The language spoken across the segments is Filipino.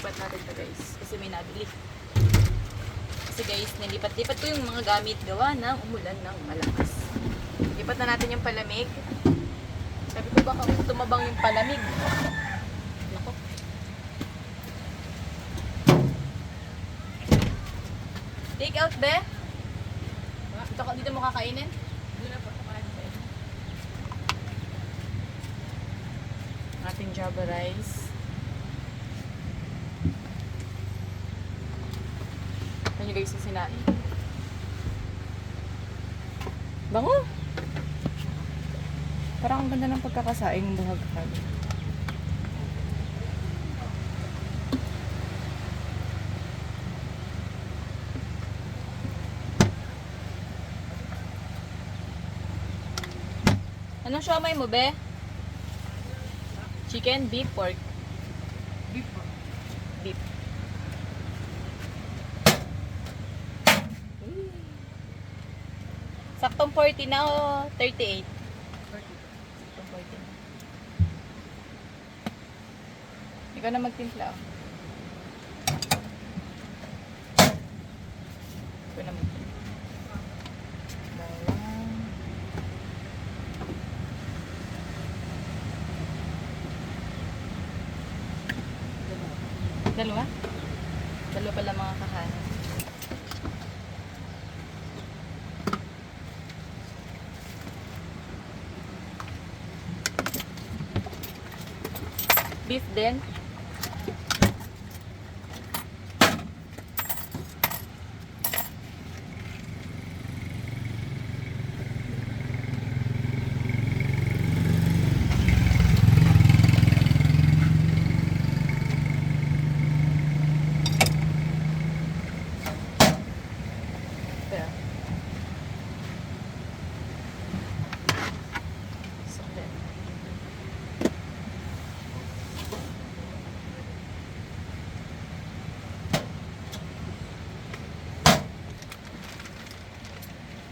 Lilipat natin to guys. Kasi may nabili. Kasi guys, nilipat-lipat ko yung mga gamit gawa ng umulan ng malakas. Lipat na natin yung palamig. Sabi ko baka tumabang yung palamig. Lako. Take out be? Dito mo kakainin? Doon na po kakain sa inyo. Ating Java rice. Ano nyo guys yung sinain? Bango! Parang ang ganda ng pagkakasaing ng buhag-hag. Anong siomay mo, be? Chicken, beef, pork? Beef. Beef. Saktong 40 na o 38? 40. Saktong 40 na. Ikaw na magtimpla. Ikaw na magtimpla. Dalawa? Dalawa pala mga kakanin. Beef din.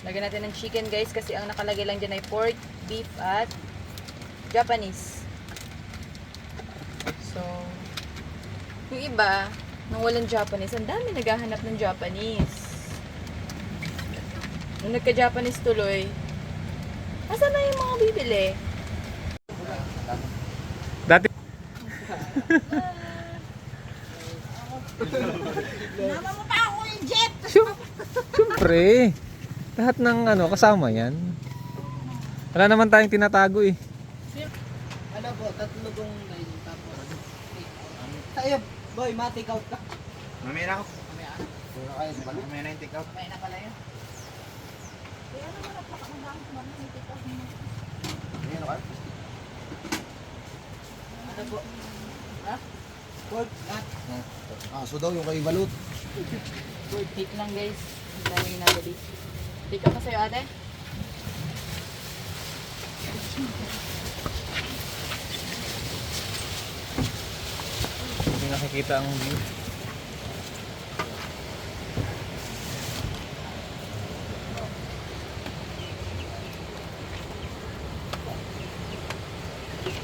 Lagyan natin ng chicken guys kasi ang nakalagay lang dyan ay pork, beef at Japanese. So, yung iba, nung walang Japanese, ang dami naghahanap ng Japanese. Nung nagka-Japanese tuloy, asan na yung mga bibili? Dati Nama mo pa ako yung jet! Siyempre, lahat ng kasama yan. Wala naman tayong tinatago eh. Ano po, tatlo kong ganyan tapos. Sa'yo, boy, ma-take out ka. Mamaya na ako. Mamaya na. Puro kayo, mamaya na yung take out. Mamaya na pala yun. Kaya naman napakamandang kumamit yung take out mo. Mamaya na kayo. Ano po? Ha? Pork, not. Aso daw yung kay Balut. Good take lang guys. Ang dami ginagalit. Take out na sa'yo ate. Hindi nakikita ang view.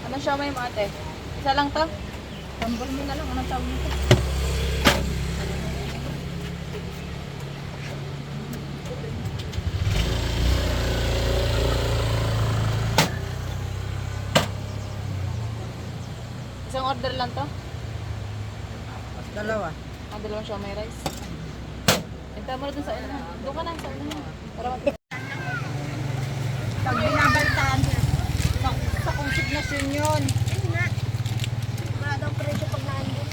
Anong siomay mo ate? Isa lang to? Tambol mo na lang. Anong tawag nito? Isang order lang to? Dalawa. Dalawang siomay rice. Enta mo na dun sa ulo. Doon ka na sa ulo. Para Pag binabantaan sa konsignasyon yun. Wala daw presyo pag naandun.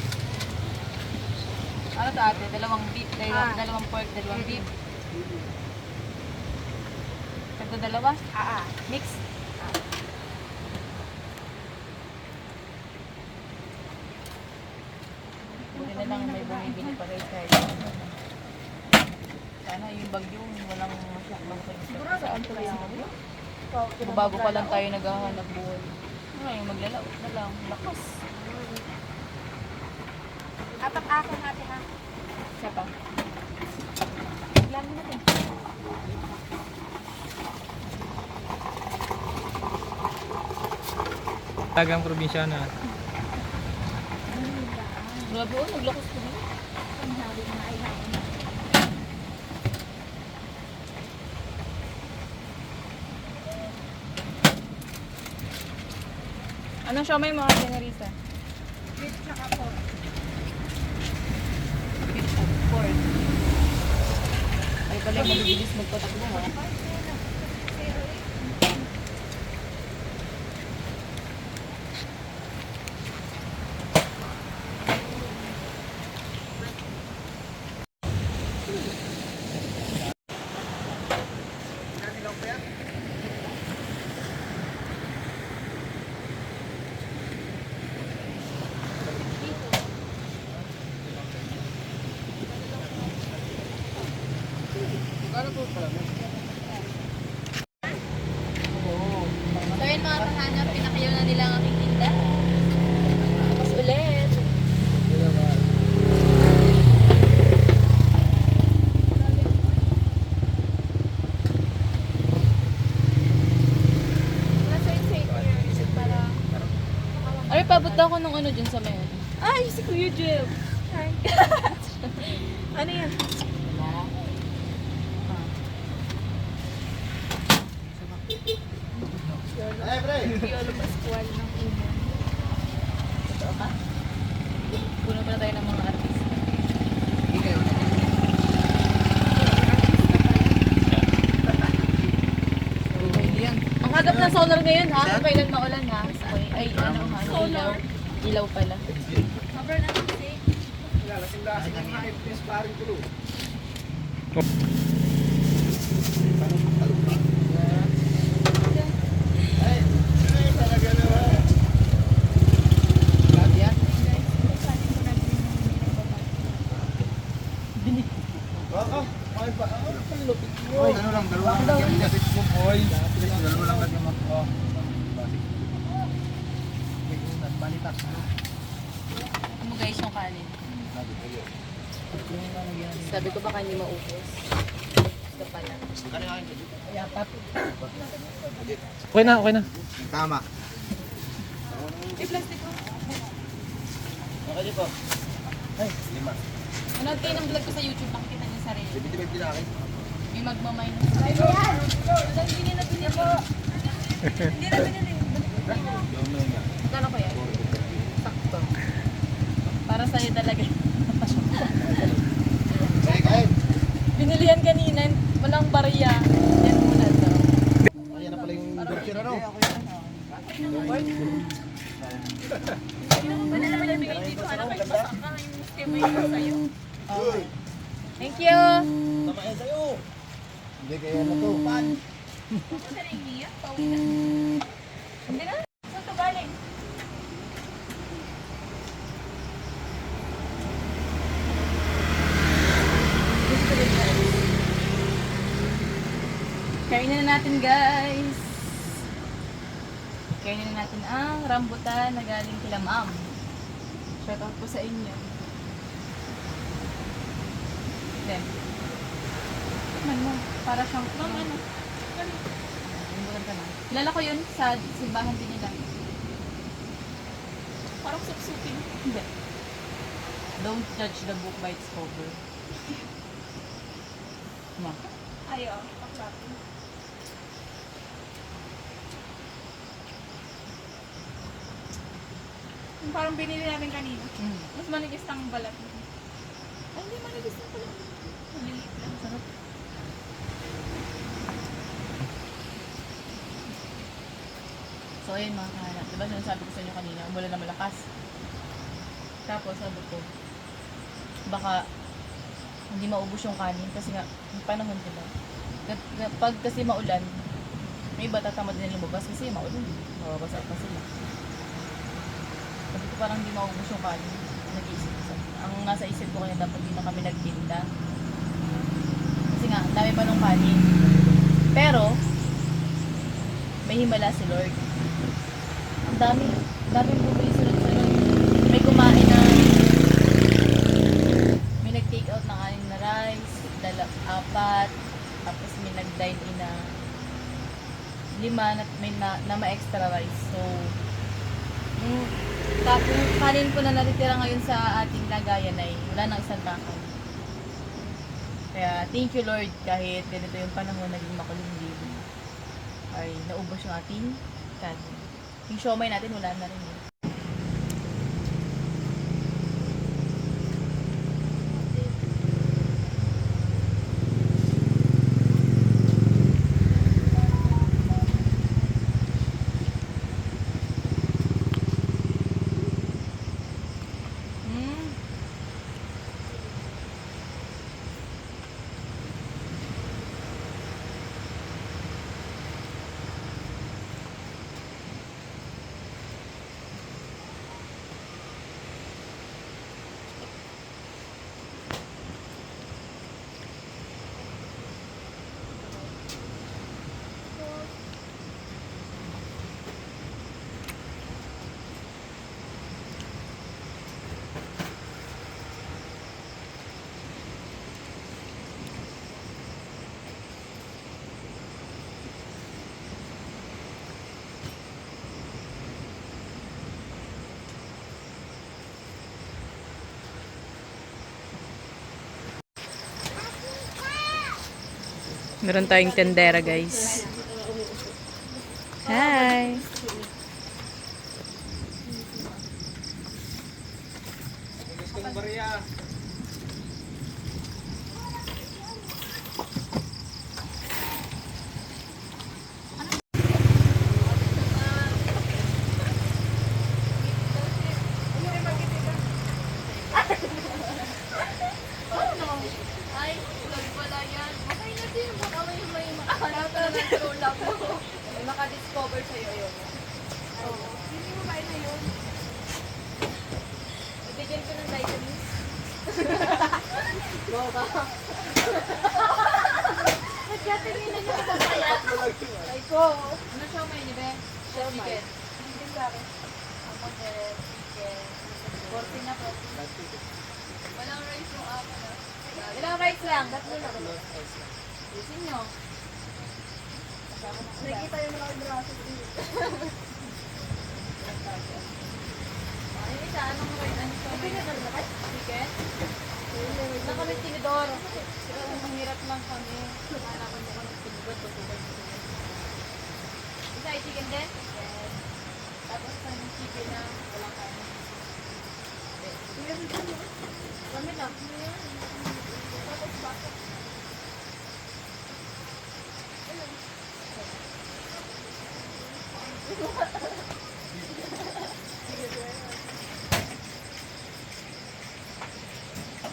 ano to ate? Dalawang beef, dalawang pork, dalawang beef. Ito dalawa? Mix? Buti na lang may bumibili pa rin kahit sana yung bagyo, walang masyakbang kayo. Saan to yung bagyo? Bago pa lang tayo naghahanap buhay. Ay, maglalaot na lang. Lakas. Apat-akin natin ha. Siya pa. Lang natin. Tagang probinsyana. Grabe, oh, naglakas ko na. Ang sabi na ay hapon na. Anong siomay mo, Ate Narisa? With tsaka po. Beef at pork. Ay pala, mabilis magpatakbo ha. So yun mga kahanap, pinakayaw na nila ang aking tinda. Tapos ulit. Nasa insane ko yun. Para Ay, pabot daw ko nung ano dyan sa mayon. Ay, si Kuya Jeff. Hi. Ano yan? Ay, pre! Piolo Pascual ng Umo. Totoo ka? Puno pa na tayo ng mga artista. Hindi kayo. Ang hagap ng solar ngayon ha, kung kailan maulan ha. Okay. Ay, ano ha, ilaw. Ilaw pala. Sobrang natin Oy, ano lang, dalawa lang lagyan mo kasi. Oy, dalawa lang lagyan mo. Oh. Balitak. Ano guys yung kanin? Sabi ko baka hindi maubos. Gusto pala. Okay na, okay na. Tama. I-plastic ko. Okay po. Ay, 5. Manood kayo ng vlog ko sa YouTube, makikita niyo sa sarili. 75 din akin. May magmaminus. Hindi na binili po. Hindi na binili. Magkano kaya? Sakto. Para sa'yo talaga. Ay, kahit. Binilihan kanina, walang barya. Yan muna to. Ayan na pala yung burger, ano? Wala naman yung bigay dito. Ano kayo masaka yung schema yun sa'yo? Okay. Thank you! Tama yan sa'yo. Hindi kayo ano to. Pan. Saan na yung Mia? Pauwi na. Hindi na. Saan to galing? Kainin na natin guys. Kainin na natin ang rambutan na galing kila ma'am. Shout out po sa inyo. Then, tikman mo. Para siyang, ma'am ano? Rambutan ka na. Kilala ko yun sa simbahan din nila. Parang supsupin. Hindi. Don't judge the book by its cover. Ma. Ayaw. Paklatin. Yung parang binili namin kanina. Mas manigis ang balat. Ay, hindi manigis na pala. Maliliit lang. Sarap. So, ayun mga kahanap. Diba sinasabi ko sa inyo kanina, umulan na malakas. Tapos, sabi ko, baka hindi maubos yung kanin kasi nga, yung panahon diba. Pag kasi maulan, may iba tatamad din lumabas kasi maulan. Mababasa pa sila. Sabi ko parang hindi maubos yung kanin. Nag-iisip ko. Ang nasa isip ko kaya dapat hindi na kami nagtinda. Kasi nga, ang dami pa nung kanin. Pero, may himala si Lord. Ang daming bumili sunod-sunod. May kumain na, may nag-take out ng 6 na rice, 4, tapos may nag-dine in na 5 na may na ma-extra rice. So, yung kanin po na natitira ngayon sa ating kalagayan ay wala nang isang takal. Kaya thank you Lord kahit ganito yung panahon naging makulimlim ay naubos yung ating kanin. Yung siomay natin wala na rin eh. Meron tayong tendera, guys. Hi! Gusto ng bariya. Ay, vlog pala yan. Okay na din. Baka may makakalata na ng true love mo. May makadiscover sa'yo yun. Oo. Hindi mo ba na yun? Ibigyan ko ng vitamins. Boba. Nagkatingin na niya sa kaya. Ay ko. Ano siya may nibe? Chicken. Chicken sa akin. Ako din. Chicken. 14 na po. Walang rice yung ako na. Ilang rice lang? Tatlo lang. Isin nyo. Nakikita yung mga braso dito. Ay, isa, anong rice? Ano ito? Chicken? Na kami tinidor. Ang hirap lang kami. Hanapan mo kami tinidor. Isa ay chicken din? Yes. Tapos ang chicken na walang kanin. Kami lang. Tapos bakit?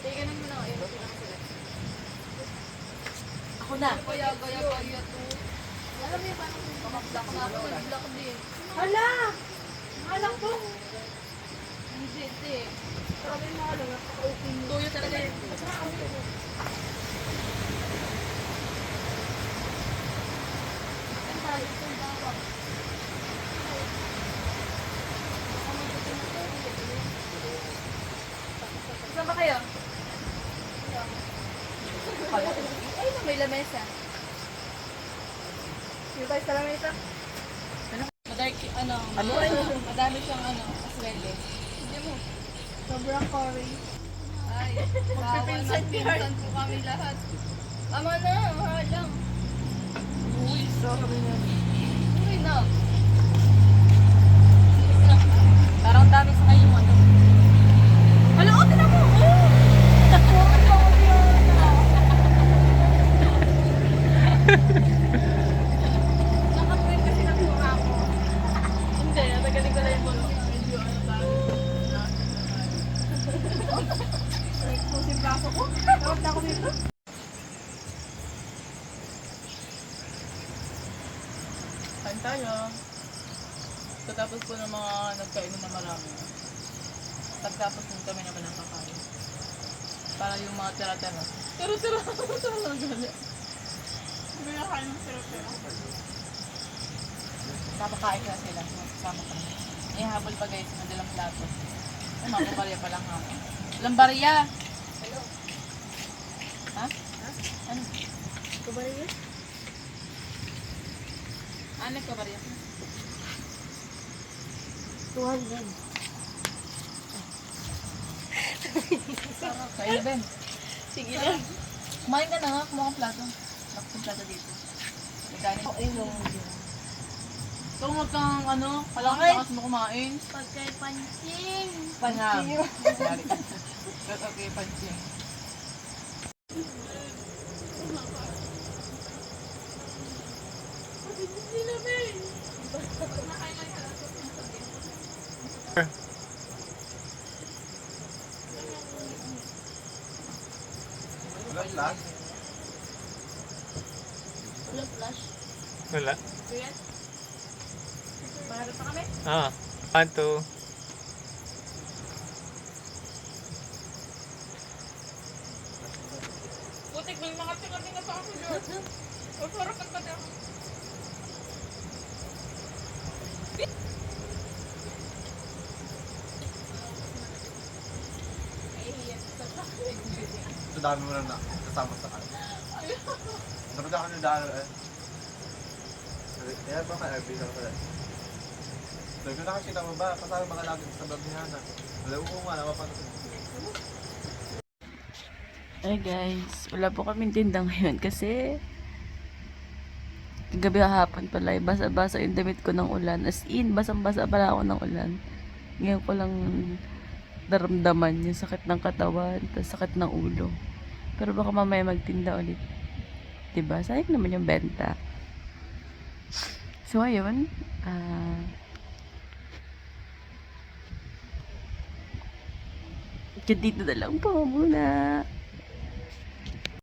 Tingnan mo na ayun. Ako na. Kaya to. Alam mo yung paano kumakblock na ako. Nag-block din. Hala! Alam ko. Hindi, hindi. Grabe yung mga lang. Tuyo talaga yun. Ang tayo itong bawang. Saan ba kayo? Ay, may lamesa. Yung tayo sa lamesa? Madami siyang aswelde. Hindi mo. Sobrang curry. Ay, magpipinsan po kami lahat. Tama na, mahal lang. Uy, sabi niya. Uy na. Parang dami sa kayo ano. Wala ko, tinan mo! Nakapwin kasi nakuha ako. Hindi, natagaling ko lang yung bolo. Medyo tayo. Nagpusin braso ko. Tawag na ako dito. Kain tayo. Pagkatapos po ng mga nagkainom na marami. Pagkatapos po kami naman nakakain. Para yung mga tira-tira. Tira-tira! Tira lang gani. Hindi na kain ng sirap-sirap. Kapakain na sila. Masasama kami. Ihabol pa guys. Madalang plato. Ay, mga kubarya pa lang ha. Lambarya! Hello. Ha? Ano? Kubaril? Ano kubarya? 200. Sa 11. Sige lang. Kumain ka na nga, kumuha kang plato. Nakapag plato dito. Nagkanin. So, huwag kang lakas mo kumain. Pagkay pansing. Panham. Okay, pansing. Wala flash. Wala flash. Wala. Baharap pa kami? Ah. 1, 2. Putik, may mga tinga-tinga pa ako dyan. O, parang pagkada ako. Ito dami mo na kasama sa kanya. Dapat ako nyo dahil eh. Kaya ba kaya bisa ko rin? Sabi ko nakakita mo ba? Kasama mga lagi sa vlog ni Hana. Wala ko nga, napapansin. Ay guys, wala po kaming tinda ngayon kasi gabi hapon pala, basa-basa yung damit ko ng ulan. As in, basang-basa pala ako ng ulan. Ngayon ko lang naramdaman yung sakit ng katawan, tas sakit ng ulo. Pero baka mamaya magtinda ulit. Diba? Sayang naman yung benta. So, ayun. Dito na lang po muna.